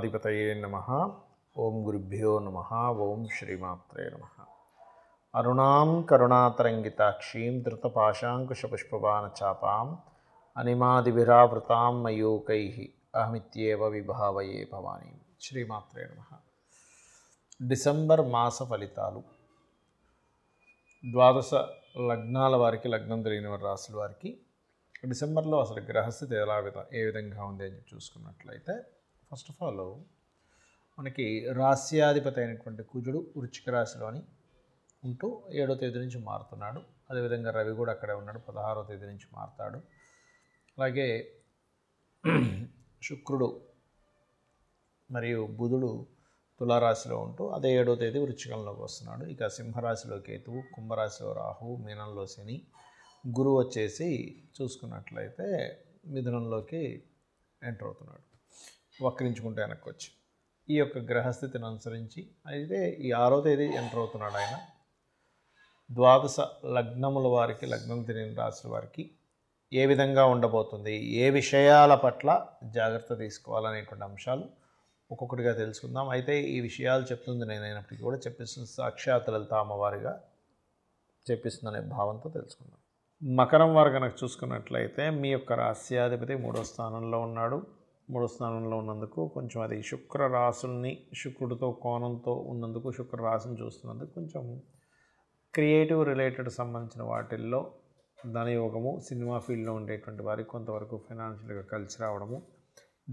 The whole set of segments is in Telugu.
గణాధిపతయే నమః. ఓం గురుభ్యో నమః. ఓం శ్రీమాత్రే నమః. అరుణాం కరుణాతరంగితాక్షీం ధృతపాశాంకుశపుష్పబాణచాపాం అనిమాదిభిరావృతాం మయూకైః అహమిత్యేవ విభావయే భవానీ. శ్రీమాత్రే నమః. డిసెంబర్ మాస ఫలితాలు. ద్వాదశ లగ్నాల వారికి, లగ్నం తెలియని వారి రాశుల వారికి డిసెంబర్లో అసలు గ్రహస్థితి ఏ విధంగా ఉంది అని చూసుకున్నట్లయితే, ఫస్ట్ ఆఫ్ ఆల్ మనకి రాస్యాధిపతి అయినటువంటి కుజుడు వృశ్చిక రాశిలోని ఉంటూ 7వ తేదీ నుంచి మారుతున్నాడు. అదేవిధంగా రవి కూడా అక్కడే ఉన్నాడు, 16వ తేదీ నుంచి మారుతాడు. అలాగే శుక్రుడు మరియు బుధుడు తులారాశిలో ఉంటూ అదే 7వ తేదీ వృశ్చికంలోకి వస్తున్నాడు. ఇక సింహరాశిలో కేతువు, కుంభరాశిలో రాహువు, మీనంలో శని, గురువు వచ్చేసి చూసుకున్నట్లయితే మిథునంలోకి ఎంటర్ అవుతున్నాడు, వక్రించుకుంటే వెనక్కి వచ్చి. ఈ యొక్క గ్రహస్థితిని అనుసరించి అయితే ఈ 6వ తేదీ ఎంటర్ అవుతున్నాడు ఆయన. ద్వాదశ లగ్నముల వారికి, లగ్నం తెలియని రాశుల వారికి ఏ విధంగా ఉండబోతుంది, ఏ విషయాల పట్ల జాగ్రత్త తీసుకోవాలనేటువంటి అంశాలు ఒక్కొక్కటిగా తెలుసుకుందాం. అయితే ఈ విషయాలు చెప్తుంది నేనైనప్పటికీ కూడా చెప్పిస్తుంది సాక్షాత్ లలిత అమ్మవారిగా చెప్పిస్తుందనే భావంతో తెలుసుకుందాం. మకరం వారు కనుక చూసుకున్నట్లయితే మీ యొక్క రాస్యాధిపతి 3వ స్థానంలో ఉన్నాడు. 3వ స్థానంలో ఉన్నందుకు కొంచెం అది శుక్ర రాశుల్ని శుక్రుడితో కోణంతో ఉన్నందుకు, శుక్ర రాశిని చూస్తున్నందుకు కొంచెం క్రియేటివ్ రిలేటెడ్ సంబంధించిన వాటిల్లో ధనయోగము, సినిమా ఫీల్డ్లో ఉండేటువంటి వారికి కొంతవరకు ఫైనాన్షియల్గా కలిసి రావడము,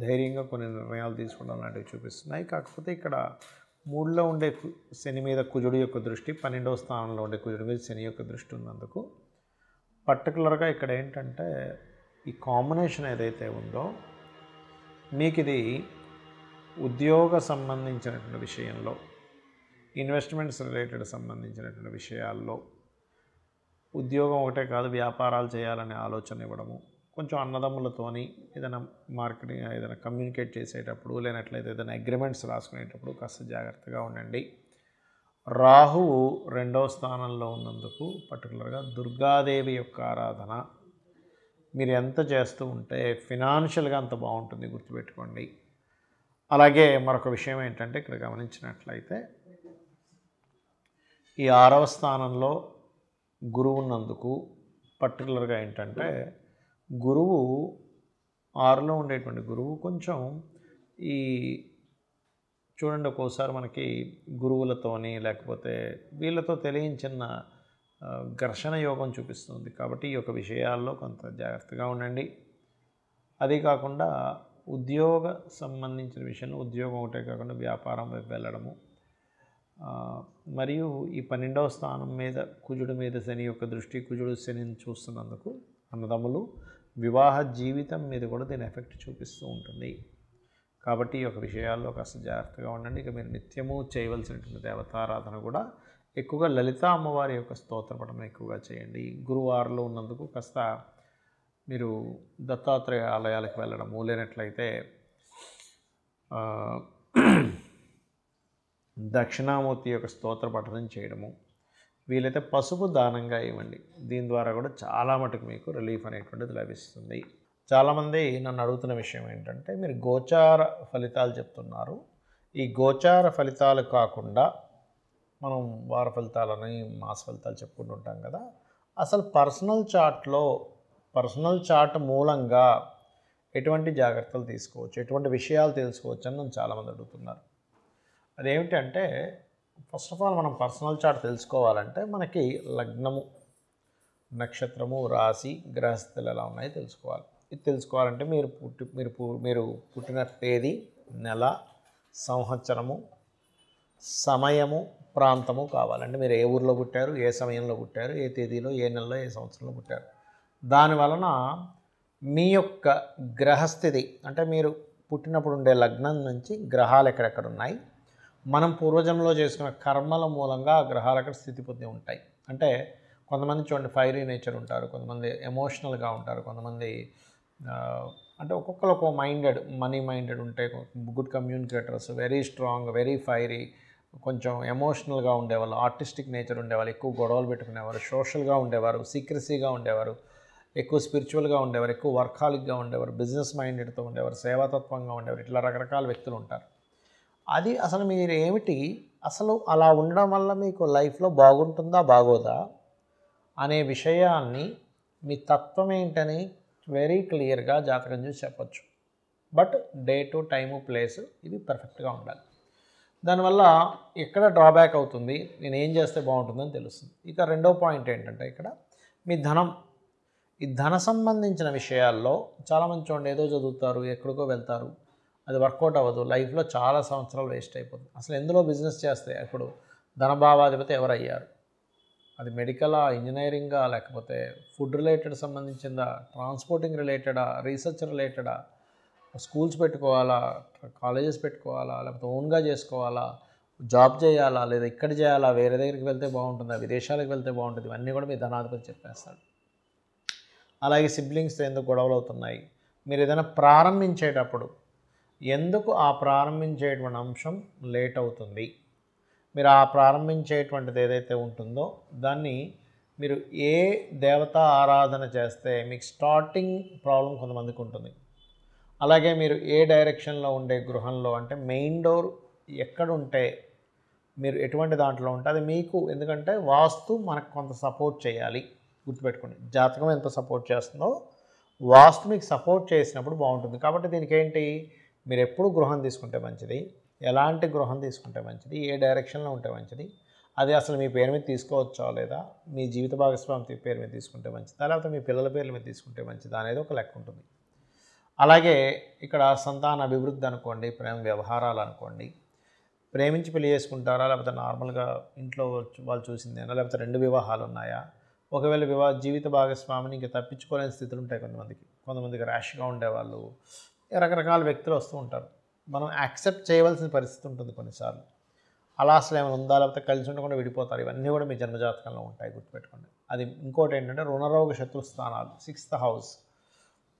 ధైర్యంగా కొన్ని నిర్ణయాలు తీసుకోవడం లాంటివి చూపిస్తున్నాయి. కాకపోతే ఇక్కడ 3లో ఉండే శని మీద కుజుడి యొక్క దృష్టి, 12వ స్థానంలో ఉండే కుజుడి మీద శని యొక్క దృష్టి ఉన్నందుకు పర్టికులర్గా ఇక్కడ ఏంటంటే ఈ కాంబినేషన్ ఏదైతే ఉందో మీకు ఇది ఉద్యోగ సంబంధించినటువంటి విషయంలో, ఇన్వెస్ట్మెంట్స్ రిలేటెడ్ సంబంధించినటువంటి విషయాల్లో, ఉద్యోగం ఒకటే కాదు వ్యాపారాలు చేయాలనే ఆలోచన ఇవ్వడము, కొంచెం అన్నదమ్ములతోని ఏదైనా మార్కెటింగ్, ఏదైనా కమ్యూనికేట్ చేసేటప్పుడు, లేనట్లయితే ఏదైనా అగ్రిమెంట్స్ రాసుకునేటప్పుడు కాస్త జాగ్రత్తగా ఉండండి. రాహువు 2వ స్థానంలో ఉన్నందుకు పర్టికులర్గా దుర్గాదేవి యొక్క ఆరాధన మీరు ఎంత చేస్తూ ఉంటే ఫినాన్షియల్గా అంత బాగుంటుంది, గుర్తుపెట్టుకోండి. అలాగే మరొక విషయం ఏంటంటే ఇక్కడ గమనించినట్లయితే ఈ 6వ స్థానంలో గురువు ఉన్నందుకు పర్టికులర్గా ఏంటంటే గురువు 6లో ఉండేటువంటి గురువు కొంచెం ఈ చూడండి, ఒక్కోసారి మనకి గురువులతోని లేకపోతే వీళ్ళతో తెలియని ఘర్షణ యోగం చూపిస్తుంది. కాబట్టి ఈ యొక్క విషయాల్లో కొంత జాగ్రత్తగా ఉండండి. అదే కాకుండా ఉద్యోగ సంబంధించిన విషయంలో ఉద్యోగం ఒకటే కాకుండా వ్యాపారం వైపు వెళ్ళడము, మరియు ఈ 12వ స్థానం మీద కుజుడి మీద శని యొక్క దృష్టి, కుజుడు శనిని చూస్తున్నందుకు అన్నదమ్ములు, వివాహ జీవితం మీద కూడా దీని ఎఫెక్ట్ చూపిస్తూ ఉంటుంది. కాబట్టి ఈ యొక్క విషయాల్లో కాస్త జాగ్రత్తగా ఉండండి. ఇక మీరు నిత్యము చేయవలసినటువంటి దేవతారాధన కూడా ఎక్కువగా లలిత అమ్మవారి యొక్క స్తోత్రపఠం ఎక్కువగా చేయండి. గురువారంలో ఉన్నందుకు కాస్త మీరు దత్తాత్రేయ ఆలయాలకు వెళ్ళడము, లేనట్లయితే దక్షిణామూర్తి యొక్క స్తోత్ర పఠనం చేయడము, వీలైతే పసుపు దానంగా ఇవ్వండి. దీని ద్వారా కూడా చాలా మటుకు మీకు రిలీఫ్ అనేటువంటిది లభిస్తుంది. చాలామంది నన్ను అడుగుతున్న విషయం ఏంటంటే మీరు గోచార ఫలితాలు చెప్తున్నారు, ఈ గోచార ఫలితాలు కాకుండా మనం వార ఫలితాలని, మాస ఫలితాలు చెప్పుకుంటూ ఉంటాం కదా, అసలు పర్సనల్ చార్ట్ మూలంగా ఎటువంటి జాగ్రత్తలు తీసుకోవచ్చు, ఎటువంటి విషయాలు తెలుసుకోవచ్చు అని నన్ను చాలామంది అడుగుతున్నారు. అదేమిటంటే ఫస్ట్ ఆఫ్ ఆల్ మనం పర్సనల్ చార్ట్ తెలుసుకోవాలంటే మనకి లగ్నము, నక్షత్రము, రాశి, గ్రహస్థితులు ఎలా ఉన్నాయో తెలుసుకోవాలి. ఇది తెలుసుకోవాలంటే మీరు పుట్టిన తేదీ, నెల, సంవత్సరము, సమయము, ప్రాంతము కావాలంటే మీరు ఏ ఊరిలో పుట్టారు, ఏ సమయంలో పుట్టారు, ఏ తేదీలో, ఏ నెలలో, ఏ సంవత్సరంలో పుట్టారు. దానివలన మీ యొక్క గ్రహస్థితి అంటే మీరు పుట్టినప్పుడు ఉండే లగ్నం నుంచి గ్రహాలు ఎక్కడెక్కడ ఉన్నాయి, మనం పూర్వజంలో చేసుకున్న కర్మల మూలంగా ఆ గ్రహాలు అక్కడ స్థితి పొంది ఉంటాయి. అంటే కొంతమంది చూడండి ఫైరీ నేచర్ ఉంటారు, కొంతమంది ఎమోషనల్గా ఉంటారు, కొంతమంది అంటే ఒక్కొక్కరు ఒక్కో మనీ మైండెడ్ ఉంటే, good communicators, very strong, very fiery, కొంచెం ఎమోషనల్గా ఉండేవాళ్ళు, ఆర్టిస్టిక్ నేచర్ ఉండేవాళ్ళు, ఎక్కువ గొడవలు పెట్టుకునేవారు, సోషల్గా ఉండేవారు, సీక్రసీగా ఉండేవారు, ఎక్కువ స్పిరిచువల్గా ఉండేవారు, ఎక్కువ వర్కాలిక్గా ఉండేవారు, బిజినెస్ మైండెడ్తో ఉండేవారు, సేవాతత్వంగా ఉండేవారు, ఇట్లా రకరకాల వ్యక్తులు ఉంటారు. అది అసలు మీరు ఏమిటి, అసలు అలా ఉండడం వల్ల మీకు లైఫ్లో బాగుంటుందా బాగోదా అనే విషయాన్ని మీ తత్వం ఏంటని వెరీ క్లియర్గా జాతకం చూసి చెప్పచ్చు. బట్ డేటు, టైము, ప్లేసు ఇవి పర్ఫెక్ట్గా ఉండాలి. దానివల్ల ఎక్కడ డ్రాబ్యాక్ అవుతుంది, నేను ఏం చేస్తే బాగుంటుందని తెలుస్తుంది. ఇక రెండో పాయింట్ ఏంటంటే ఇక్కడ మీ ధనం, ఈ ధన సంబంధించిన విషయాల్లో చాలామంది చూడండి ఏదో చదువుతారు, ఎక్కడికో వెళ్తారు, అది వర్కౌట్ అవ్వదు, లైఫ్లో చాలా సంవత్సరాలు వేస్ట్ అయిపోతుంది. అసలు ఎందులో బిజినెస్ చేస్తే ఇప్పుడు ధనభావాధిపతి ఎవరయ్యారు, అది మెడికలా, ఇంజనీరింగా, లేకపోతే ఫుడ్ రిలేటెడ్ సంబంధించిందా, ట్రాన్స్పోర్టింగ్ రిలేటెడా, రీసెర్చ్ రిలేటెడా, స్కూల్స్ పెట్టుకోవాలా, కాలేజెస్ పెట్టుకోవాలా, లేకపోతే ఓన్గా చేసుకోవాలా, జాబ్ చేయాలా, లేదా ఇక్కడ చేయాలా, వేరే దగ్గరికి వెళ్తే బాగుంటుందా, విదేశాలకు వెళ్తే బాగుంటుంది, ఇవన్నీ కూడా మీ ధనాధిపతి చెప్పేస్తాడు. అలాగే సిబ్లింగ్స్తో ఎందుకు గొడవలు అవుతున్నాయి, మీరు ఏదైనా ప్రారంభించేటప్పుడు ఎందుకు ఆ ప్రారంభించేటువంటి అంశం లేట్ అవుతుంది, మీరు ఆ ప్రారంభించేటువంటిది ఏదైతే ఉంటుందో దాన్ని మీరు ఏ దేవతా ఆరాధన చేస్తే మీకు స్టార్టింగ్ ప్రాబ్లం కొంతమందికి ఉంటుంది. అలాగే మీరు ఏ డైరెక్షన్లో ఉండే గృహంలో, అంటే మెయిన్ డోర్ ఎక్కడుంటే, మీరు ఎటువంటి దాంట్లో ఉంటే అది మీకు, ఎందుకంటే వాస్తు మనకు కొంత సపోర్ట్ చేయాలి. గుర్తుపెట్టుకోండి, జాతకం ఎంత సపోర్ట్ చేస్తుందో వాస్తు మీకు సపోర్ట్ చేసినప్పుడు బాగుంటుంది. కాబట్టి దీనికి ఏంటి, మీరు ఎప్పుడు గృహం తీసుకుంటే మంచిది, ఎలాంటి గృహం తీసుకుంటే మంచిది, ఏ డైరెక్షన్లో ఉంటే మంచిది, అది అసలు మీ పేరు మీద తీసుకోవచ్చా లేదా, మీ జీవిత భాగస్వామి పేరు మీద తీసుకుంటే మంచిదా, లేకపోతే మీ పిల్లల పేర్ల మీద తీసుకుంటే మంచిదా అనేది ఒక లెక్క ఉంటుంది. అలాగే ఇక్కడ సంతాన అభివృద్ధి అనుకోండి, ప్రేమ వ్యవహారాలు అనుకోండి, ప్రేమించి పెళ్లి చేసుకుంటారా, లేకపోతే నార్మల్గా ఇంట్లో వాళ్ళు చూసిందేనా, లేకపోతే 2 వివాహాలు ఉన్నాయా, ఒకవేళ జీవిత భాగస్వామిని ఇంకా తప్పించుకోలేని స్థితులు ఉంటాయి కొంతమందికి ర్యాష్గా ఉండేవాళ్ళు, రకరకాల వ్యక్తులు వస్తూ ఉంటారు. మనం యాక్సెప్ట్ చేయవలసిన పరిస్థితి ఉంటుంది కొన్నిసార్లు. అలా అసలు ఏమైనా ఉందా, లేకపోతే కలిసి ఉండకుండా విడిపోతారు, ఇవన్నీ కూడా మీ జన్మజాతకంలో ఉంటాయి, గుర్తుపెట్టుకోండి. అది ఇంకోటి ఏంటంటే రుణరోగ శత్రు స్థానాలు, 6th హౌస్,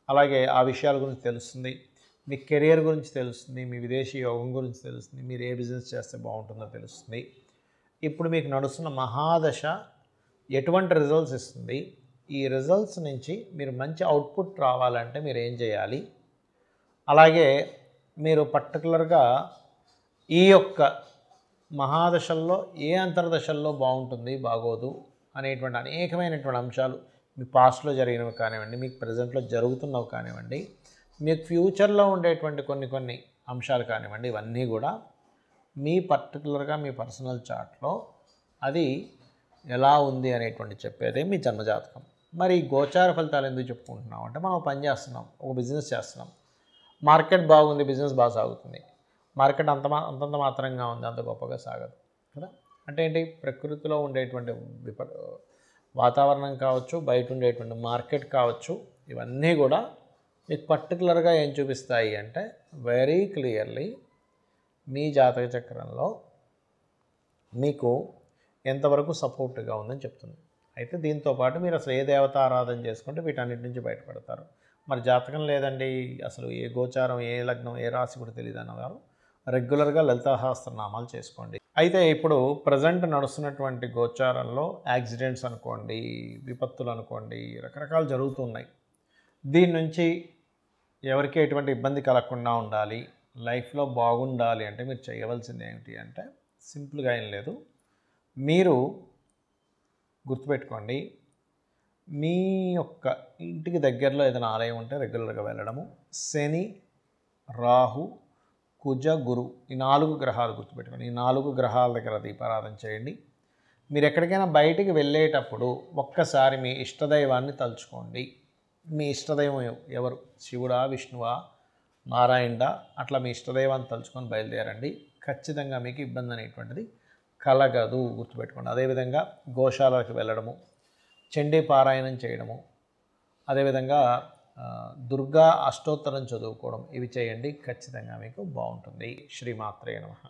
అలాగే ఆ విషయాల గురించి తెలుస్తుంది, మీ కెరియర్ గురించి తెలుస్తుంది, మీ విదేశీ యోగం గురించి తెలుస్తుంది, మీరు ఏ బిజినెస్ చేస్తే బాగుంటుందో తెలుస్తుంది. ఇప్పుడు మీకు నడుస్తున్న మహాదశ ఎటువంటి రిజల్ట్స్ ఇస్తుంది, ఈ రిజల్ట్స్ నుంచి మీరు మంచి అవుట్పుట్ రావాలంటే మీరు ఏం చేయాలి, అలాగే మీరు పర్టికులర్గా ఈ యొక్క మహాదశల్లో ఏ అంతర్దశల్లో బాగుంటుంది బాగోదు అనేటువంటి అనేకమైనటువంటి అంశాలు, మీ పాస్ట్లో జరిగినవి కానివ్వండి, మీకు ప్రజెంట్లో జరుగుతున్నవి కానివ్వండి, మీకు ఫ్యూచర్లో ఉండేటువంటి కొన్ని అంశాలు కానివ్వండి, ఇవన్నీ కూడా మీ పర్టికులర్గా మీ పర్సనల్ చార్ట్లో అది ఎలా ఉంది అనేటువంటి చెప్పేదే మీ జన్మజాతకం. మరి గోచార ఫలితాలు ఎందుకు చెప్పుకుంటున్నాం అంటే, మనం పని చేస్తున్నాం, ఒక బిజినెస్ చేస్తున్నాం, మార్కెట్ బాగుంది, బిజినెస్ బాగా సాగుతుంది, మార్కెట్ అంతంత మాత్రంగా ఉంది, అంత గొప్పగా సాగదు కదా. అంటే ఏంటి, ప్రకృతిలో ఉండేటువంటి వాతావరణం కావచ్చు, బయట ఉండేటువంటి మార్కెట్ కావచ్చు, ఇవన్నీ కూడా మీకు పర్టికులర్గా ఏం చూపిస్తాయి అంటే వెరీ క్లియర్లీ మీ జాతక చక్రంలో మీకు ఎంతవరకు సపోర్ట్గా ఉందని చెప్తుంది. అయితే దీంతోపాటు మీరు అసలు ఏ దేవత ఆరాధన చేసుకుంటే వీటన్నిటి నుంచి బయటపడతారు. మరి జాతకం లేదండి, అసలు ఏ గోచారం, ఏ లగ్నం, ఏ రాశి కూడా తెలియదు అన్నవారు రెగ్యులర్గా లలితా సహస్రనామాలు చేసుకోండి. అయితే ఇప్పుడు ప్రజెంట్ నడుస్తున్నటువంటి గోచారంలో యాక్సిడెంట్స్ అనుకోండి, విపత్తులు అనుకోండి, రకరకాలు జరుగుతున్నాయి. దీని నుంచి ఎవరికి ఎటువంటి ఇబ్బంది కలగకుండా ఉండాలి, లైఫ్లో బాగుండాలి అంటే మీరు చేయవలసింది ఏమిటి అంటే సింపుల్గా ఏం లేదు. మీరు గుర్తుపెట్టుకోండి, మీ యొక్క ఇంటికి దగ్గరలో ఏదైనా ఆలయం ఉంటే రెగ్యులర్గా వెళ్ళడము, శని, రాహు, కుజ, గురు, ఈ 4 గ్రహాలు గుర్తుపెట్టుకోండి, ఈ 4 గ్రహాల దగ్గర దీపారాధన చేయండి. మీరు ఎక్కడికైనా బయటికి వెళ్ళేటప్పుడు ఒక్కసారి మీ ఇష్టదైవాన్ని తలుచుకోండి. మీ ఇష్టదైవం ఎవరు, శివుడా, విష్ణువా, నారాయణుడా, అట్లా మీ ఇష్టదైవాన్ని తలుచుకొని బయలుదేరండి. ఖచ్చితంగా మీకు ఇబ్బంది అనేటువంటిది కలగదు, గుర్తుపెట్టుకోండి. అదేవిధంగా గోశాలకు వెళ్ళడము, చండీ పారాయణం చేయడము, అదేవిధంగా దుర్గా అష్టోత్తరం చదువుకోవడం, ఇవి చేయండి, ఖచ్చితంగా మీకు బాగుంటుంది. శ్రీమాత్రే నమః.